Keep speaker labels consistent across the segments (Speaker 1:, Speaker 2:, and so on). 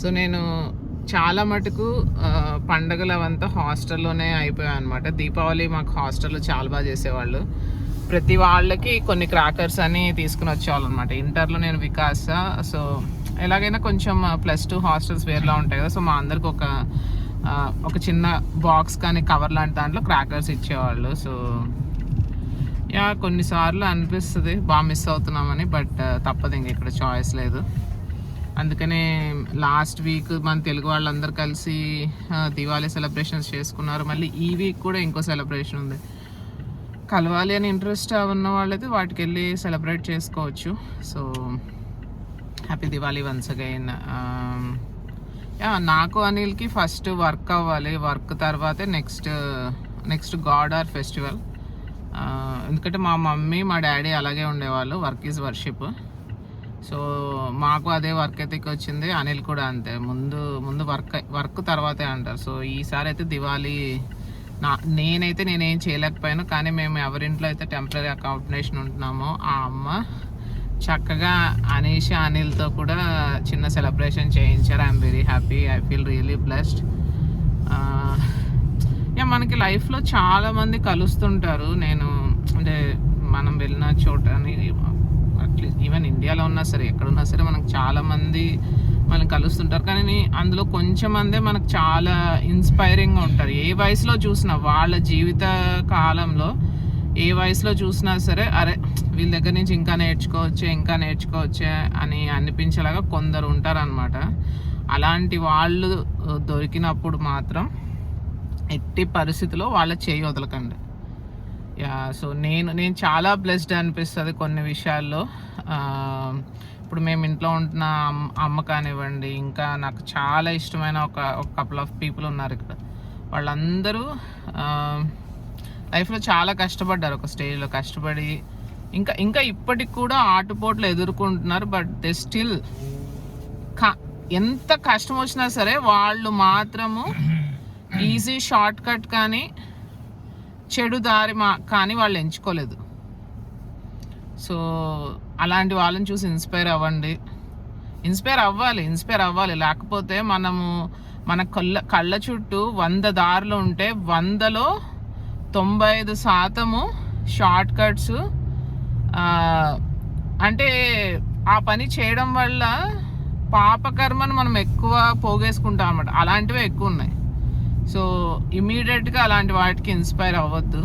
Speaker 1: So నేను చాలా మటుకు పండగలు అవంతా హాస్టల్లోనే అయిపోయాయి అనమాట. దీపావళి మాకు హాస్టల్లో చాలా బాగా చేసేవాళ్ళు. ప్రతి వాళ్ళకి కొన్ని క్రాకర్స్ అని తీసుకుని వచ్చేవాళ్ళు అనమాట. ఇంటర్లో నేను వికాస్, సో ఎలాగైనా కొంచెం +2 హాస్టల్స్ వేరేలా ఉంటాయి కదా. సో మా అందరికి ఒక చిన్న బాక్స్ కానీ కవర్ లాంటి దాంట్లో క్రాకర్స్ ఇచ్చేవాళ్ళు. సో కొన్నిసార్లు అనిపిస్తుంది బాగా మిస్ అవుతున్నామని, బట్ తప్పదు, ఇంక ఇక్కడ చాయిస్ లేదు. అందుకనే లాస్ట్ వీక్ మన తెలుగు వాళ్ళందరూ కలిసి దివాళీ సెలబ్రేషన్స్ చేసుకున్నారు. మళ్ళీ ఈ వీక్ కూడా ఇంకో సెలబ్రేషన్ ఉంది. కలవాలి అని ఇంట్రెస్ట్ ఉన్న వాళ్ళైతే వాటికి వెళ్ళి సెలబ్రేట్ చేసుకోవచ్చు. So happy Diwali once again. నాకు అనిల్కి ఫస్ట్ వర్క్ అవ్వాలి, వర్క్ తర్వాతే నెక్స్ట్ గాడ్ ఆర్ ఫెస్టివల్. ఎందుకంటే మా మమ్మీ మా డాడీ అలాగే ఉండేవాళ్ళు, వర్క్ ఈజ్ వర్షిప్. సో మాకు అదే వర్క్ ఎథిక్ వచ్చింది. అనిల్ కూడా అంతే, ముందు వర్క్ తర్వాతే అంటారు. సో ఈసారి అయితే దివాళీ నేనేం చేయలేకపోయాను, కానీ మేము ఎవరింట్లో అయితే టెంపరీ అకామిడేషన్ ఉంటున్నామో ఆ అమ్మ చక్కగా అనీష అనిల్తో కూడా చిన్న సెలబ్రేషన్ చేయించారు. I'm very happy, I feel really blessed. మనకి లైఫ్లో చాలామంది కలుస్తుంటారు. అంటే మనం వెళ్ళిన చోటని అట్లీస్ట్ ఈవెన్ ఇండియాలో ఉన్నా సరే, ఎక్కడున్నా సరే మనకు చాలామంది మనం కలుస్తుంటారు. కానీ అందులో కొంచెం మందే మనకు చాలా ఇన్స్పైరింగ్గా ఉంటారు. ఏ వయసులో చూసినా, వాళ్ళ జీవిత కాలంలో ఏ వయసులో చూసినా సరే, అరే వీళ్ళ దగ్గర నుంచి ఇంకా నేర్చుకోవచ్చే అని అనిపించేలాగా కొందరు ఉంటారనమాట. అలాంటి వాళ్ళు దొరికినప్పుడు మాత్రం ఎట్టి పరిస్థితిలో వాళ్ళ చేయి వదలకండి. సో నేను చాలా బ్లెస్డ్ అనిపిస్తుంది కొన్ని విషయాల్లో. ఇప్పుడు మేము ఇంట్లో ఉంటున్న అమ్మ కానివ్వండి, ఇంకా నాకు చాలా ఇష్టమైన ఒక కపుల్ ఆఫ్ పీపుల్ ఉన్నారు ఇక్కడ. వాళ్ళందరూ లైఫ్లో చాలా కష్టపడ్డారు, ఒక స్టేజ్లో కష్టపడి ఇంకా ఇప్పటికి కూడా ఆటుపోట్లు ఎదుర్కొంటున్నారు. బట్ దే స్టిల్ ఎంత కష్టం వచ్చినా సరే వాళ్ళు మాత్రము ఈజీ షార్ట్ కట్ కానీ చెడు దారి కానీ వాళ్ళు ఎంచుకోలేదు. సో అలాంటి వాళ్ళని చూసి ఇన్స్పైర్ అవ్వాలి. లేకపోతే మన కళ్ళ చుట్టూ 100 దారులు ఉంటే 100లో 95% షార్ట్ కట్స్. అంటే ఆ పని చేయడం వల్ల పాపకర్మను మనం ఎక్కువ పోగేసుకుంటాం అన్నమాట. అలాంటివే ఎక్కువ ఉన్నాయి. సో ఇమీడియట్గా అలాంటి వాటికి ఇన్స్పైర్ అవ్వద్దు.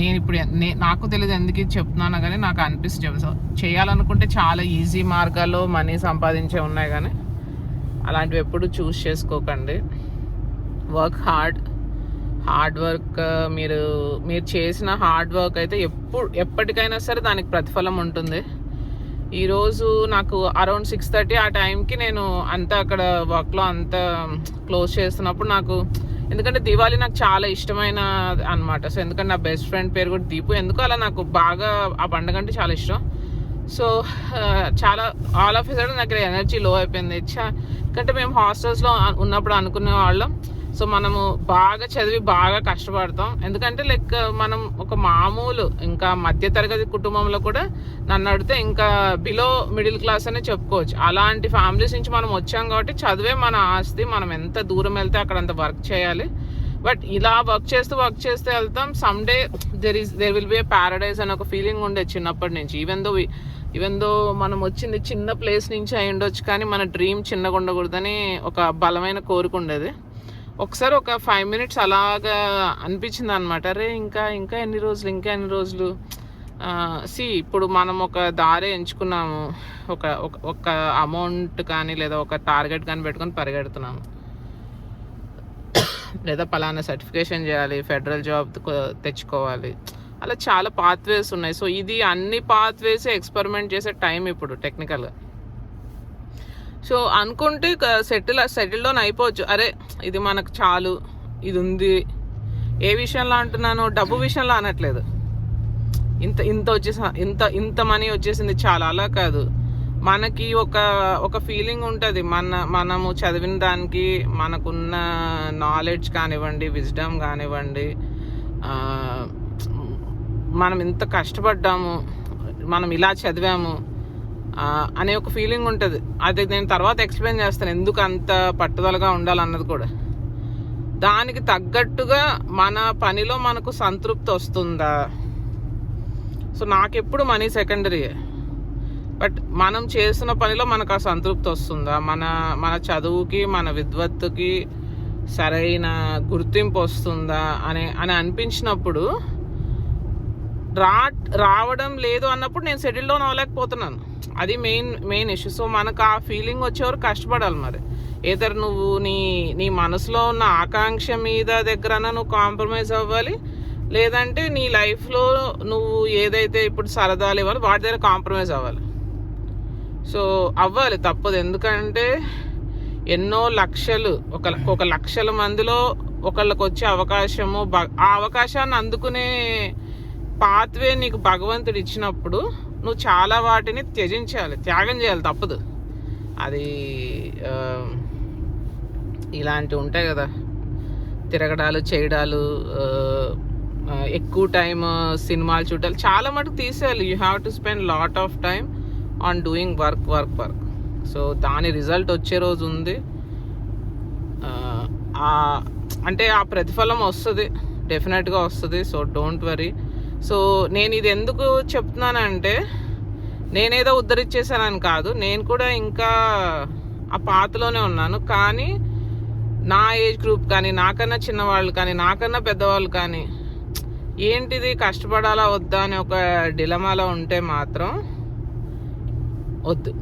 Speaker 1: నేను ఇప్పుడు నాకు తెలియదు ఎందుకు చెప్తున్నాను, కానీ నాకు అనిపిస్తుంది. సో చేయాలనుకుంటే చాలా ఈజీ మార్గాల్లో మనీ సంపాదించే ఉన్నాయి, కానీ అలాంటివి ఎప్పుడు చూస్ చేసుకోకండి. వర్క్ హార్డ్ వర్క్, మీరు చేసిన హార్డ్ వర్క్ అయితే ఎప్పటికైనా సరే దానికి ప్రతిఫలం ఉంటుంది. ఈరోజు నాకు అరౌండ్ 6:30 ఆ టైంకి నేను అంతా అక్కడ వర్క్లో అంతా క్లోజ్ చేస్తున్నప్పుడు నాకు, ఎందుకంటే దివాళీ నాకు చాలా ఇష్టమైన అనమాట. సో ఎందుకంటే నా బెస్ట్ ఫ్రెండ్ పేరు కూడా దీపు, ఎందుకు అలా నాకు బాగా ఆ పండుగ అంటే చాలా ఇష్టం. సో చాలా ఆల్ ఆఫ్ సడన్ నాకు ఎనర్జీ లో అయిపోయింది. ఎందుకంటే మేము హాస్టల్స్లో ఉన్నప్పుడు అనుకునే వాళ్ళం, సో మనము బాగా చదివి బాగా కష్టపడతాం. ఎందుకంటే లైక్ మనం ఒక మామూలు ఇంకా మధ్యతరగతి కుటుంబంలో కూడా నన్ను అడిగితే ఇంకా బిలో మిడిల్ క్లాస్ అనే చెప్పుకోవచ్చు. అలాంటి ఫ్యామిలీస్ నుంచి మనం వచ్చాం కాబట్టి చదివే మన ఆస్తి. మనం ఎంత దూరం వెళ్తే అక్కడ అంత వర్క్ చేయాలి. బట్ ఇలా వర్క్ చేస్తూ వెళ్తాం. Someday there will be a paradise అని ఒక ఫీలింగ్ ఉండేది చిన్నప్పటి నుంచి. ఈవెన్ దో మనం వచ్చింది చిన్న ప్లేస్ నుంచి అయి ఉండొచ్చు, కానీ మన డ్రీమ్ చిన్నగా ఉండకూడదని ఒక బలమైన కోరిక ఉండేది. ఒకసారి ఒక 5 minutes అలాగా అనిపించింది అనమాట. అరే ఇంకా ఎన్ని రోజులు ఇప్పుడు మనం ఒక దారి ఎంచుకున్నాము, ఒక అమౌంట్ కానీ లేదా ఒక టార్గెట్ కానీ పెట్టుకొని పరిగెడుతున్నాము, లేదా పలానా సర్టిఫికేషన్ చేయాలి, ఫెడరల్ జాబ్ తెచ్చుకోవాలి, అలా చాలా పాత్వేస్ ఉన్నాయి. సో ఇది అన్ని పాత్వేస్ ఎక్స్పెరిమెంట్ చేసే టైం ఇప్పుడు టెక్నికల్గా. సో అనుకుంటే సెటిల్ డౌన్ అయిపోవచ్చు. అరే ఇది మనకు చాలు, ఇది ఉంది. ఏ విషయంలో అంటున్నాను, డబ్బు విషయంలో అనట్లేదు. ఇంత మనీ వచ్చేసింది చాలా, అలా కాదు. మనకి ఒక ఫీలింగ్ ఉంటుంది. మనము చదివిన దానికి మనకున్న నాలెడ్జ్ కానివ్వండి, విజ్డమ్ కానివ్వండి, మనం ఇంత కష్టపడ్డాము, మనం ఇలా చదివాము, అనే ఒక ఫీలింగ్ ఉంటుంది. అది నేను తర్వాత ఎక్స్ప్లెయిన్ చేస్తాను ఎందుకు అంత పట్టుదలగా ఉండాలన్నది కూడా. దానికి తగ్గట్టుగా మన పనిలో మనకు సంతృప్తి వస్తుందా? సో నాకెప్పుడు మనీ సెకండరీయే, బట్ మనం చేసిన పనిలో మనకు ఆ సంతృప్తి వస్తుందా? మన చదువుకి మన విద్వత్తుకి సరైన గుర్తింపు వస్తుందా అని అనిపించినప్పుడు రావడం లేదు అన్నప్పుడు నేను సెటిల్ డౌన్ అవ్వలేకపోతున్నాను. అది మెయిన్ ఇష్యూ. సో మనకు ఆ ఫీలింగ్ వచ్చేవారు కష్టపడాలి. మరి ఏదర్ నువ్వు నీ మనసులో ఉన్న ఆకాంక్ష మీద దగ్గరన్నా నువ్వు కాంప్రమైజ్ అవ్వాలి, లేదంటే నీ లైఫ్లో నువ్వు ఏదైతే ఇప్పుడు సరదాలు ఇవ్వాలి వాటి దగ్గర కాంప్రమైజ్ అవ్వాలి. సో అవ్వాలి, తప్పదు. ఎందుకంటే ఎన్నో లక్షలు ఒక లక్షల మందిలో ఒకళ్ళకి వచ్చే అవకాశము, ఆ అవకాశాన్ని అందుకునే పాత్వే నీకు భగవంతుడు ఇచ్చినప్పుడు నువ్వు చాలా వాటిని త్యాగం చేయాలి, తప్పదు. అది ఇలాంటివి ఉంటాయి కదా, తిరగడాలు చేయడాలు, ఎక్కువ టైం సినిమాలు చూడాలి, చాలా మటుకు తీసేయాలి. You have to spend lot of time on doing work. So దాని రిజల్ట్ వచ్చే రోజు ఉంది. అంటే ఆ ప్రతిఫలం వస్తుంది, డెఫినెట్గా వస్తుంది. So don't worry. సో నేను ఇది ఎందుకు చెప్తున్నానంటే నేనేదో ఉద్ధరించేసానని కాదు, నేను కూడా ఇంకా ఆ పాతలోనే ఉన్నాను. కానీ నా ఏజ్ గ్రూప్ కానీ, నాకన్నా చిన్నవాళ్ళు కానీ, నాకన్నా పెద్దవాళ్ళు కానీ ఏంటిది కష్టపడాలా వద్దా అని ఒక డిలమాలో ఉంటే మాత్రం వద్దు,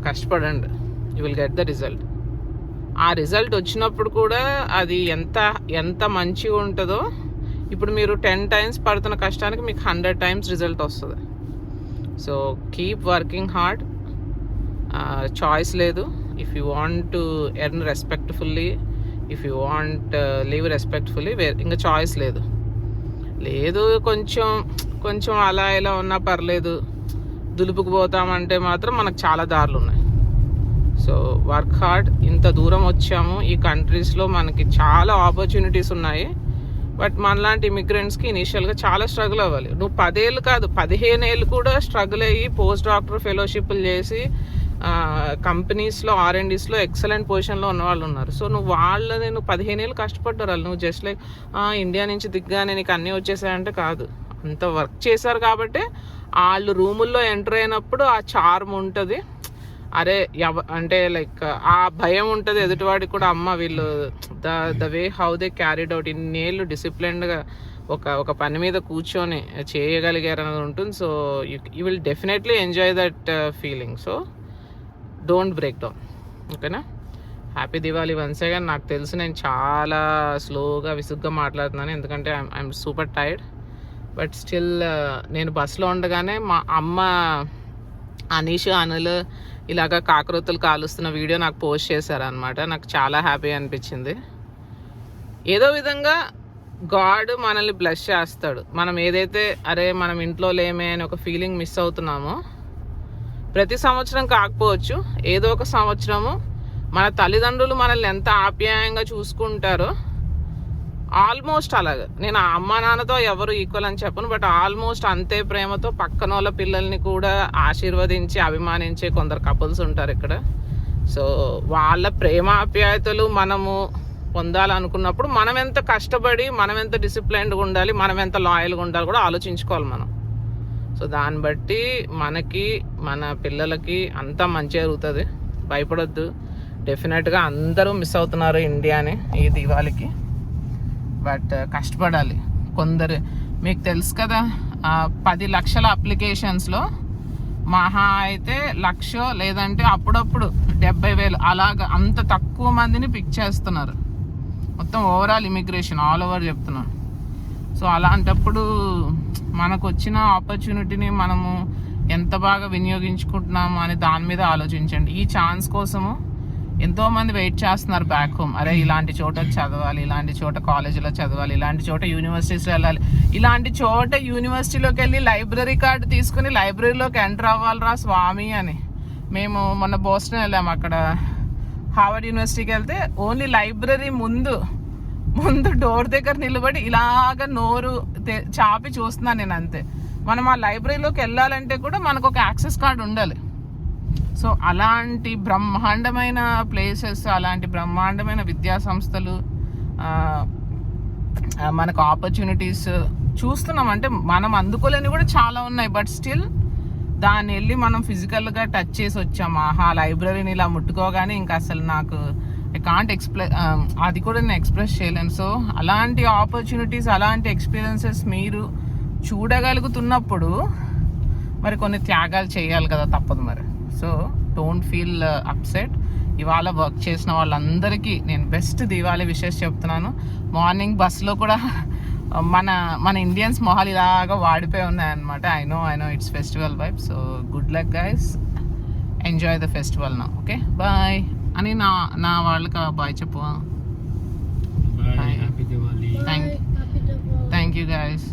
Speaker 1: కష్టపడండి. You will get the result. ఆ రిజల్ట్ వచ్చినప్పుడు కూడా అది ఎంత మంచిగా ఉంటుందో, ఇప్పుడు మీరు 10 times పడుతున్న కష్టానికి మీకు 100 times రిజల్ట్ వస్తుంది. So keep working hard. Choice లేదు. If you want to earn respectfully, if you want live respectfully, ఇంకా చాయిస్ లేదు. కొంచెం అలా ఇలా ఉన్నా పర్లేదు, దులుపుకు పోతామంటే మాత్రం మనకు చాలా దారులు ఉన్నాయి. So work hard. ఇంత దూరం వచ్చాము, ఈ కంట్రీస్లో మనకి చాలా ఆపర్చునిటీస్ ఉన్నాయి. బట్ మనలాంటి ఇమిగ్రెంట్స్కి ఇనీషియల్గా చాలా స్ట్రగుల్ అవ్వాలి. నువ్వు 10 ఏళ్ళు కాదు 15 ఏళ్ళు కూడా స్ట్రగుల్ అయ్యి పోస్ట్ డాక్టర్ ఫెలోషిప్లు చేసి కంపెనీస్లో R&Dsలో ఎక్సలెంట్ పొజిషన్లో ఉన్న వాళ్ళు ఉన్నారు. సో నువ్వు 15 ఏళ్ళు కష్టపడ్డారు. నువ్వు జస్ట్ లైక్ ఇండియా నుంచి దిగ్గానే నీకు అన్నీ వచ్చేసాయంటే కాదు. అంత వర్క్ చేశారు కాబట్టి వాళ్ళు రూముల్లో ఎంటర్ అయినప్పుడు ఆ చార్మ్ ఉంటుంది. అరే అంటే లైక్ ఆ భయం ఉంటుంది ఎదుటివాడికి కూడా, అమ్మ వీళ్ళు the way how they carried out ఇన్నేళ్ళు డిసిప్లిన్డ్గా ఒక పని మీద కూర్చొని చేయగలిగారు అనేది ఉంటుంది. So you will definitely enjoy that feeling. So don't break down. ఓకేనా? Happy Diwali once again. నాకు తెలుసు నేను చాలా స్లోగా విసుగ్గా మాట్లాడుతున్నాను, ఎందుకంటే I'm super tired. But still నేను బస్సులో ఉండగానే మా అమ్మ అనీష్ అనిల్ ఇలాగ కాకరొత్తులు కాలుస్తున్న వీడియో నాకు పోస్ట్ చేశారనమాట. నాకు చాలా హ్యాపీ అనిపించింది. ఏదో విధంగా గాడ్ మనల్ని బ్లెస్ చేస్తాడు. మనం ఏదైతే మనం ఇంట్లో లేమే అని ఒక ఫీలింగ్ మిస్ అవుతున్నామో, ప్రతి సంవత్సరం కాకపోవచ్చు, ఏదో ఒక సంవత్సరము మన తల్లిదండ్రులు మనల్ని ఎంత ఆప్యాయంగా చూసుకుంటారో, ఆల్మోస్ట్ అలాగా, నేను అమ్మ నాన్నతో ఎవరు ఈక్వల్ అని చెప్పను, బట్ ఆల్మోస్ట్ అంతే ప్రేమతో పక్కన వాళ్ళ పిల్లల్ని కూడా ఆశీర్వదించి అభిమానించే కొందరు కపుల్స్ ఉంటారు ఇక్కడ. సో వాళ్ళ ప్రేమాప్యాయతలు మనము పొందాలనుకున్నప్పుడు మనం ఎంత కష్టపడి, మనం ఎంత డిసిప్లైన్డ్గా ఉండాలి, మనం ఎంత లాయల్గా ఉండాలి కూడా ఆలోచించుకోవాలి మనం. సో దాన్ని బట్టి మనకి మన పిల్లలకి అంతా మంచి జరుగుతుంది. భయపడొద్దు. డెఫినెట్గా అందరూ మిస్ అవుతున్నారు ఇండియాని ఈ దివాళీకి, బట్ కష్టపడాలి. కొందరు మీకు తెలుసు కదా, 10 లక్షల అప్లికేషన్స్లో మహా అయితే 1,00,000 లేదంటే అప్పుడప్పుడు 70,000 అలాగా, అంత తక్కువ మందిని పిక్ చేస్తున్నారు. మొత్తం ఓవరాల్ ఇమిగ్రేషన్ ఆల్ ఓవర్ చెప్తున్నాను. సో అలాంటప్పుడు మనకు వచ్చిన ఆపర్చునిటీని మనము ఎంత బాగా వినియోగించుకుంటున్నాము అని దాని మీద ఆలోచించండి. ఈ ఛాన్స్ కోసము ఎంతోమంది వెయిట్ చేస్తున్నారు బ్యాక్ హోమ్. ఇలాంటి చోట చదవాలి, ఇలాంటి చోట కాలేజీలో చదవాలి, ఇలాంటి చోట యూనివర్సిటీస్లో వెళ్ళాలి, ఇలాంటి చోట యూనివర్సిటీలోకి వెళ్ళి లైబ్రరీ కార్డు తీసుకుని లైబ్రరీలోకి ఎంటర్ అవ్వాలిరా స్వామి అని. మేము మొన్న బోస్టన్ వెళ్ళాము. అక్కడ హార్వర్డ్ యూనివర్సిటీకి వెళ్తే ఓన్లీ లైబ్రరీ ముందు డోర్ దగ్గర నిలబడి ఇలాగ నోరు చాపి చూస్తున్నాను నేను, అంతే. మనం ఆ లైబ్రరీలోకి వెళ్ళాలంటే కూడా మనకు ఒక యాక్సెస్ కార్డు ఉండాలి. సో అలాంటి బ్రహ్మాండమైన ప్లేసెస్, అలాంటి బ్రహ్మాండమైన విద్యా సంస్థలు, మనకు ఆపర్చునిటీస్ చూస్తున్నాం. అంటే మనం అందుకోలేని కూడా చాలా ఉన్నాయి, బట్ స్టిల్ దాన్ని వెళ్ళి మనం ఫిజికల్గా టచ్ చేసి వచ్చాము. ఆహా, లైబ్రరీని ఇలా ముట్టుకోగానే ఇంకా అసలు నాకు ఐ కాంట్ అది కూడా నేను ఎక్స్ప్రెస్ చేయలేను. సో అలాంటి ఆపర్చునిటీస్, అలాంటి ఎక్స్పీరియన్సెస్ మీరు చూడగలుగుతున్నప్పుడు మరి కొన్ని త్యాగాలు చేయాలి కదా, తప్పదు మరి. So don't feel upset. ఇవాళ వర్క్ చేసిన వాళ్ళందరికీ నేను బెస్ట్ దీవాళి విషెస్ చెప్తున్నాను. మార్నింగ్ బస్సులో కూడా మన ఇండియన్స్ మొహాలు ఇలాగా వాడిపోయి ఉన్నాయన్నమాట. I know it's festival vibe. So good luck guys, enjoy the festival నా. ఓకే, బాయ్ అని నా వాళ్ళకి బాయ్ చెప్పు.
Speaker 2: Happy Diwali.
Speaker 1: Thank you guys.